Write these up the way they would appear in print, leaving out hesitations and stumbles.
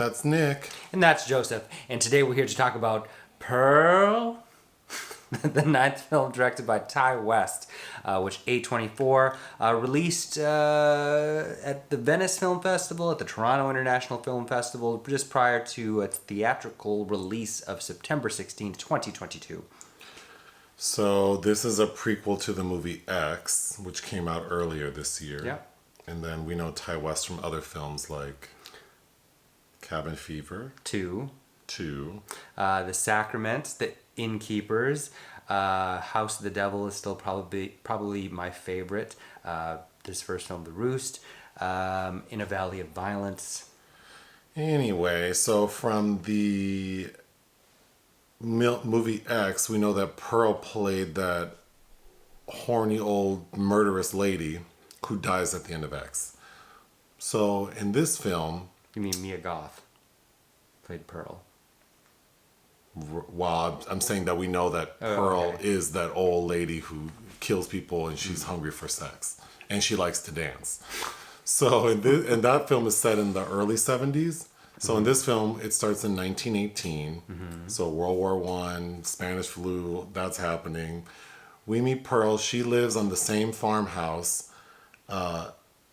That's Nick. And that's Joseph. And today we're here to talk about Pearl, the ninth film directed by Ty West, which A24 released at the Venice Film Festival, at the Toronto International Film Festival, just prior to its theatrical release of September 16th, 2022. So this is a prequel to the movie X, which came out earlier this year. Yeah. And then we know Ty West from other films like Cabin Fever. Two. The Sacrament, The Innkeepers, House of the Devil is still probably my favorite. This first film, The Roost, In a Valley of Violence. Anyway, so from the movie X, we know that Pearl played that horny old murderous lady who dies at the end of X. So in this film... You mean Mia Goth played Pearl? Well, I'm saying that we know that Pearl is that old lady who kills people and she's hungry for sex. And she likes to dance. So and that film is set in the early 70s. So in this film, it starts in 1918. So World War I, Spanish flu, that's happening. We meet Pearl. She lives on the same farmhouse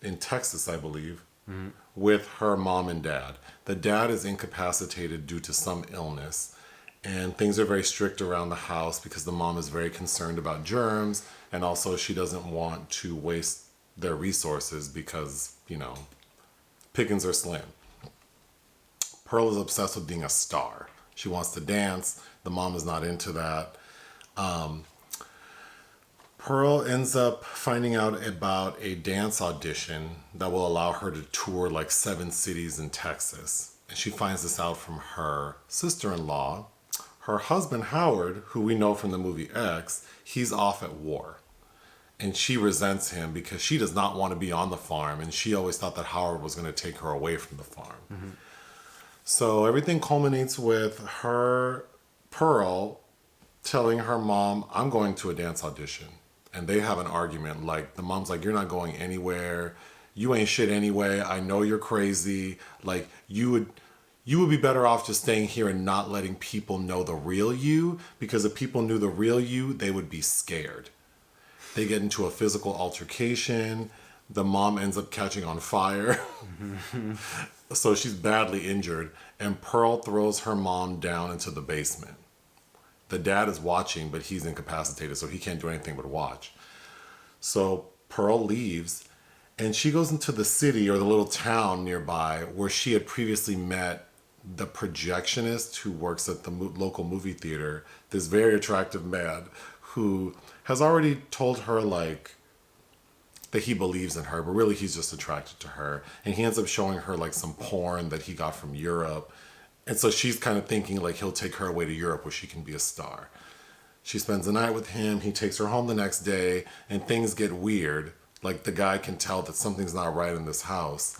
in Texas, I believe, with her mom and dad. The dad is incapacitated due to some illness. And things are very strict around the house because the mom is very concerned about germs. And also she doesn't want to waste their resources because, pickings are slim. Pearl is obsessed with being a star. She wants to dance. The mom is not into that. Pearl ends up finding out about a dance audition that will allow her to tour like 7 cities in Texas. And she finds this out from her sister-in-law. Her husband, Howard, who we know from the movie X, he's off at war. And she resents him because she does not want to be on the farm. And she always thought that Howard was going to take her away from the farm. So everything culminates with her, Pearl, telling her mom, I'm going to a dance audition. And they have an argument. Like, the mom's like, you're not going anywhere. You ain't shit anyway. I know you're crazy. Like, you would be better off just staying here and not letting people know the real you. Because if people knew the real you, they would be scared. They get into a physical altercation. The mom ends up catching on fire. So she's badly injured. And Pearl throws her mom down into the basement. The dad is watching, but he's incapacitated, so he can't do anything but watch. So Pearl leaves, and she goes into the city or the little town nearby where she had previously met the projectionist who works at the local movie theater, this very attractive man who has already told her, like, that he believes in her, but really he's just attracted to her. And he ends up showing her, like, some porn that he got from Europe. And so she's kind of thinking, like, he'll take her away to Europe where she can be a star. She spends the night with him. He takes her home the next day, and things get weird. Like, the guy can tell that something's not right in this house.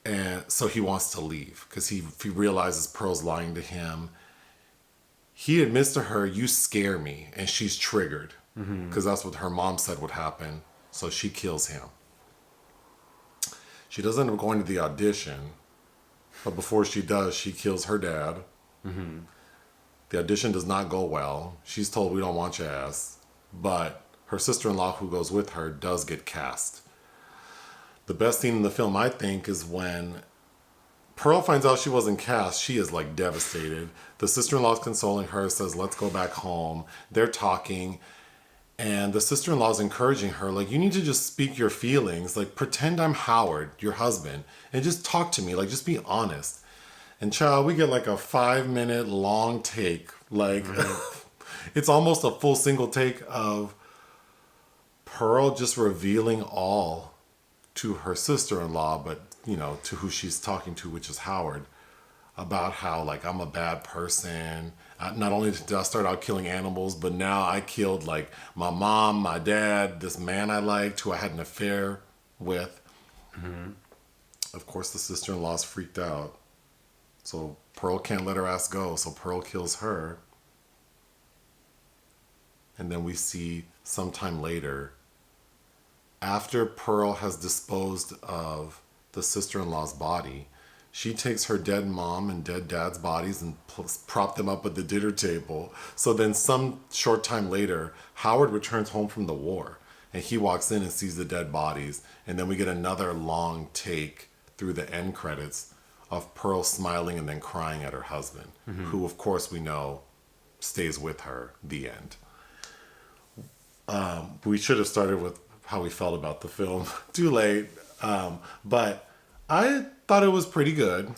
And so he wants to leave because he realizes Pearl's lying to him. He admits to her, you scare me. And she's triggered because that's what her mom said would happen. So she kills him. She doesn't end up going to the audition. But before she does, she kills her dad. The audition does not go well. She's told, we don't want your ass. But her sister-in-law, who goes with her, does get cast. The best scene in the film, I think, is when Pearl finds out she wasn't cast. She is, like, devastated. The sister-in-law is consoling her, says, let's go back home. They're talking. And the sister-in-law is encouraging her, like, you need to just speak your feelings. Like, pretend I'm Howard, your husband, and just talk to me. Like, just be honest. And child, we get like a 5-minute long take. Like, it's almost a full single take of Pearl just revealing all to her sister-in-law, but, to who she's talking to, which is Howard, about how, like, I'm a bad person. Not only did I start out killing animals, but now I killed, like, my mom, my dad, this man I liked, who I had an affair with. Of course, the sister-in-law's freaked out. So Pearl can't let her ass go, so Pearl kills her. And then we see sometime later, after Pearl has disposed of the sister-in-law's body, she takes her dead mom and dead dad's bodies and prop them up at the dinner table. So then some short time later, Howard returns home from the war and he walks in and sees the dead bodies. And then we get another long take through the end credits of Pearl smiling and then crying at her husband, who of course we know stays with her, the end. We should have started with how we felt about the film. Too late. But I thought it was pretty good.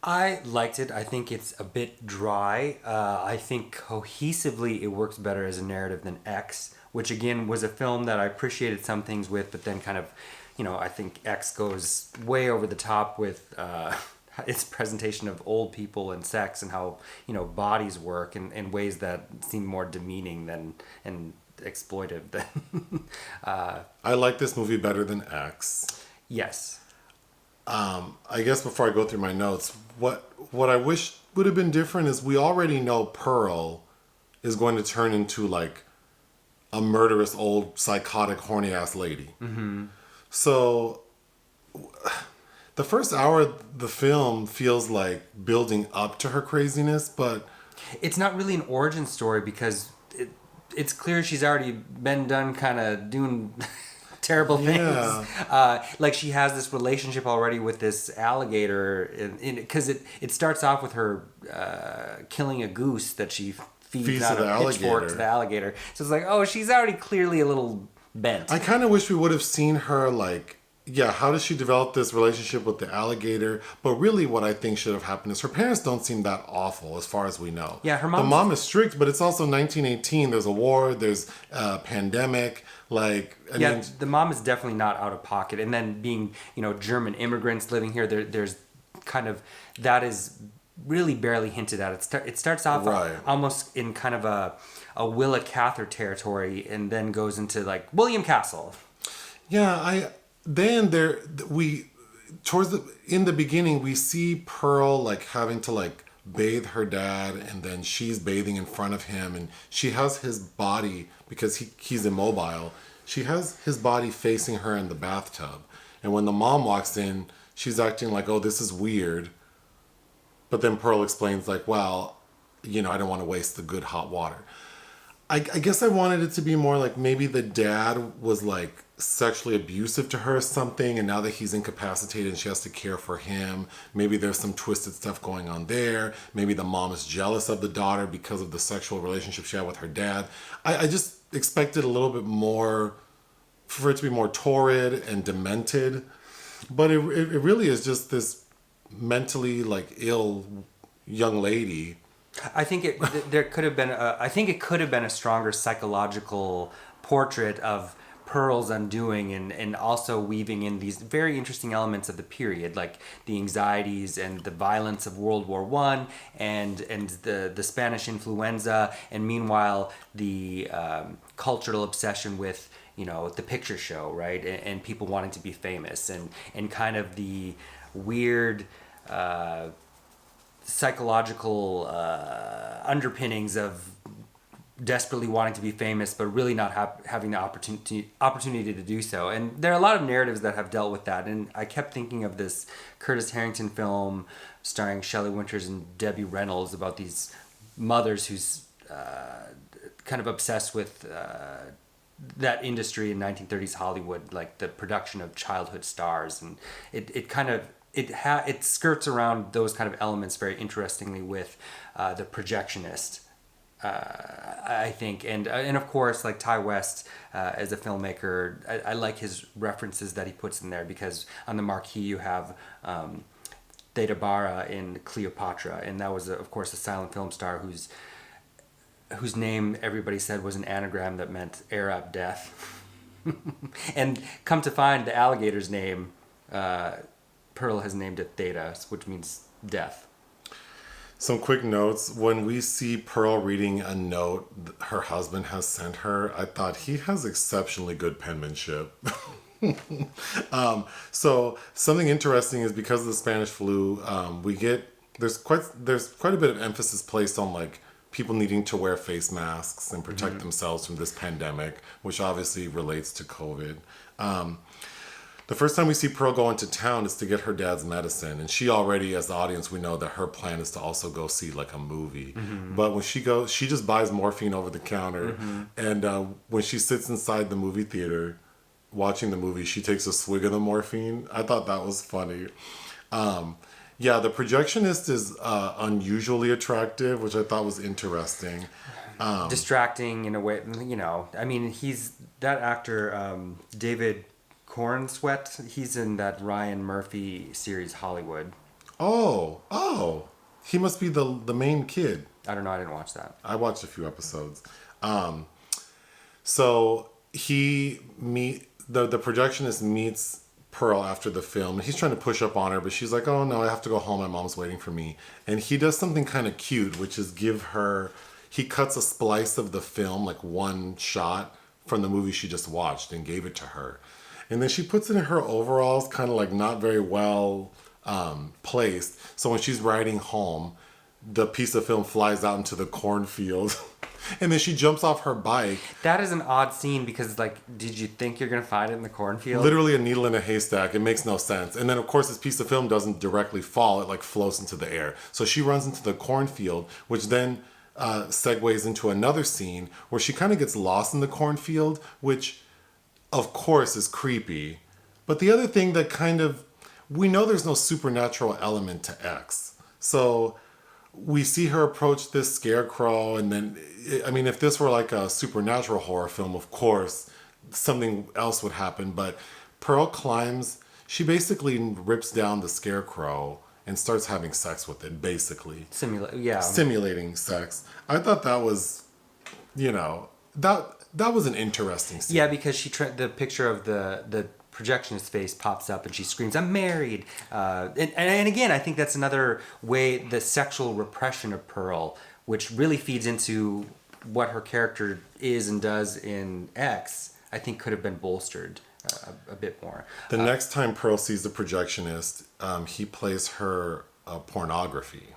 I liked it. I think it's a bit dry. I think cohesively it works better as a narrative than X, which again was a film that I appreciated some things with, but then kind of, I think X goes way over the top with its presentation of old people and sex and how, bodies work in ways that seem more demeaning than and exploitive than. I like this movie better than X. Yes. I guess before I go through my notes, what I wish would have been different is we already know Pearl is going to turn into like a murderous old psychotic horny ass lady. Mm-hmm. So the first hour of the film feels like building up to her craziness, but it's not really an origin story because it's clear she's already been done kind of doing terrible things. Yeah. Like she has this relationship already with this alligator, because it starts off with her killing a goose that she feeds out a pitchfork to the alligator. So it's like, oh, she's already clearly a little bent. I kind of wish we would have seen her like, how does she develop this relationship with the alligator? But really what I think should have happened is her parents don't seem that awful as far as we know. Yeah, the mom is strict, but it's also 1918. There's a war, there's a pandemic. The mom is definitely not out of pocket. And then being, German immigrants living here, there's kind of, that is really barely hinted at. It starts off almost in kind of a Willa Cather territory and then goes into like William Castle. Yeah, in the beginning we see Pearl like having to like bathe her dad, and then she's bathing in front of him, and she has his body, because he's immobile, she has his body facing her in the bathtub. And when the mom walks in, she's acting like, oh, this is weird. But then Pearl explains like, well, I don't want to waste the good hot water. I guess I wanted it to be more like maybe the dad was like sexually abusive to her or something, and now that he's incapacitated and she has to care for him, maybe there's some twisted stuff going on there. Maybe the mom is jealous of the daughter because of the sexual relationship she had with her dad. I just expected a little bit more, for it to be more torrid and demented, but it really is just this mentally like ill young lady. I think it could have been a stronger psychological portrait of Pearl's undoing, and also weaving in these very interesting elements of the period, like the anxieties and the violence of World War I and the Spanish influenza, and meanwhile the cultural obsession with the picture show, right, and people wanting to be famous, and kind of the weird psychological underpinnings of desperately wanting to be famous but really not having the opportunity to do so. And there are a lot of narratives that have dealt with that, and I kept thinking of this Curtis Harrington film starring Shelley Winters and Debbie Reynolds about these mothers who's kind of obsessed with that industry in 1930s Hollywood, like the production of childhood stars, and it skirts around those kind of elements very interestingly with the Projectionist, I think, and of course, like Ty West as a filmmaker, I like his references that he puts in there, because on the marquee you have Theda Bara in Cleopatra, and that was of course a silent film star whose name everybody said was an anagram that meant Arab death. And come to find, the alligator's name, Pearl has named it Theta, which means death. Some quick notes. When we see Pearl reading a note her husband has sent her, I thought he has exceptionally good penmanship. So something interesting is, because of the Spanish flu, there's quite a bit of emphasis placed on like people needing to wear face masks and protect themselves from this pandemic, which obviously relates to COVID. The first time we see Pearl go into town is to get her dad's medicine. And she already, as the audience, we know that her plan is to also go see like a movie. But when she goes, she just buys morphine over the counter. And when she sits inside the movie theater watching the movie, she takes a swig of the morphine. I thought that was funny. Yeah, the projectionist is unusually attractive, which I thought was interesting. Distracting in a way, you know. I mean, he's that actor, David Corenswet. He's in that Ryan Murphy series, Hollywood. Oh, he must be the main kid. I don't know. I didn't watch that. I watched a few episodes. So the projectionist meets Pearl after the film. He's trying to push up on her, but she's like, "Oh no, I have to go home. My mom's waiting for me." And he does something kind of cute, which is he cuts a splice of the film, like one shot from the movie she just watched, and gave it to her. And then she puts it in her overalls, kind of like not very well placed. So when she's riding home, the piece of film flies out into the cornfield. And then she jumps off her bike. That is an odd scene because, like, did you think you're going to find it in the cornfield? Literally a needle in a haystack. It makes no sense. And then, of course, this piece of film doesn't directly fall. It, like, floats into the air. So she runs into the cornfield, which then segues into another scene where she kind of gets lost in the cornfield, which, of course, is creepy. But the other thing that we know there's no supernatural element to X. So we see her approach this scarecrow, and then, I mean, if this were like a supernatural horror film, of course, something else would happen. But Pearl she basically rips down the scarecrow and starts having sex with it, basically. Simulating sex. I thought that was, that was an interesting scene. Yeah, because the picture of the projectionist face pops up and she screams, "I'm married." And again, I think that's another way the sexual repression of Pearl, which really feeds into what her character is and does in X, I think could have been bolstered a bit more. The next time Pearl sees the projectionist, he plays her pornography.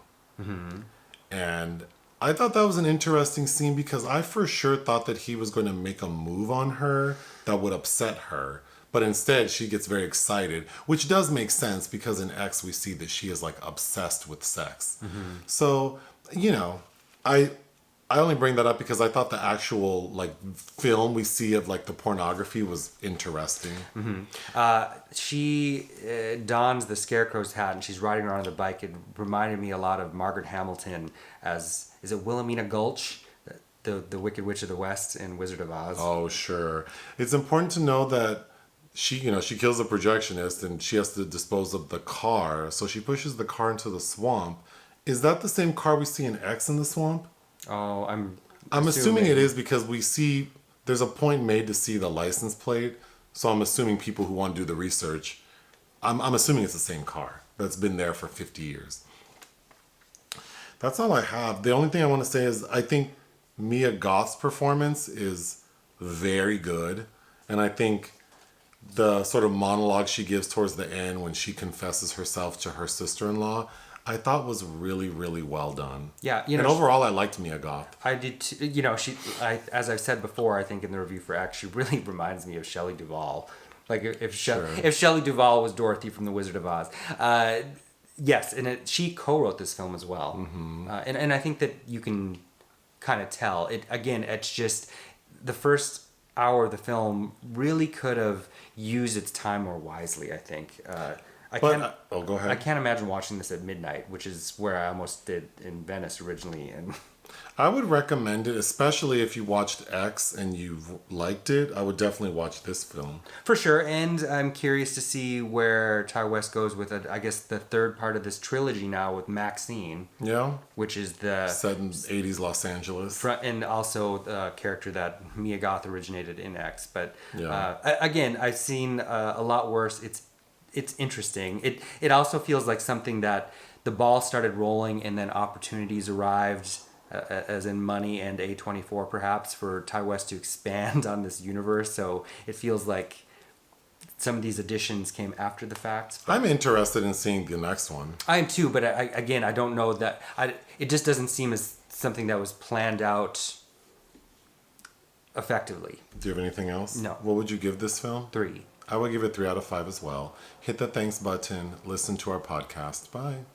And I thought that was an interesting scene because I for sure thought that he was going to make a move on her that would upset her. But instead, she gets very excited, which does make sense because in X, we see that she is like obsessed with sex. So, I only bring that up because I thought the actual like film we see of like the pornography was interesting. She dons the scarecrow's hat and she's riding around on the bike. It reminded me a lot of Margaret Hamilton as, is it Wilhelmina Gulch? The Wicked Witch of the West in Wizard of Oz. Oh, sure. It's important to know that she kills the projectionist and she has to dispose of the car. So she pushes the car into the swamp. Is that the same car we see in X in the swamp? Oh, I'm assuming it is because we see there's a point made to see the license plate. So I'm assuming people who want to do the research, I'm assuming it's the same car that's been there for 50 years. That's all I have. The only thing I want to say is I think Mia Goth's performance is very good. And I think the sort of monologue she gives towards the end when she confesses herself to her sister-in-law, I thought was really, really well done. Yeah, and overall, I liked Mia Goth. I did too. As I've said before, I think in the review for X, she really reminds me of Shelley Duvall. Like if Shelley Duvall was Dorothy from The Wizard of Oz. Yes, and she co-wrote this film as well. And I think that you can kind of tell. It's just the first hour of the film really could have used its time more wisely, I think. Go ahead. I can't imagine watching this at midnight, which is where I almost did in Venice originally. And I would recommend it, especially if you watched X and you liked it. I would definitely watch this film. For sure, and I'm curious to see where Ty West goes with it. I guess the third part of this trilogy now with Maxine. Yeah. Which is the... set in 80s Los Angeles. And also the character that Mia Goth originated in X. But yeah. Again, I've seen a lot worse. It's interesting. It also feels like something that the ball started rolling and then opportunities arrived, as in money and A24 perhaps, for Ty West to expand on this universe. So it feels like some of these additions came after the fact. I'm interested in seeing the next one. I am too, but I don't know that... it just doesn't seem as something that was planned out effectively. Do you have anything else? No. What would you give this film? 3. I would give it 3 out of 5 as well. Hit the thanks button. Listen to our podcast. Bye.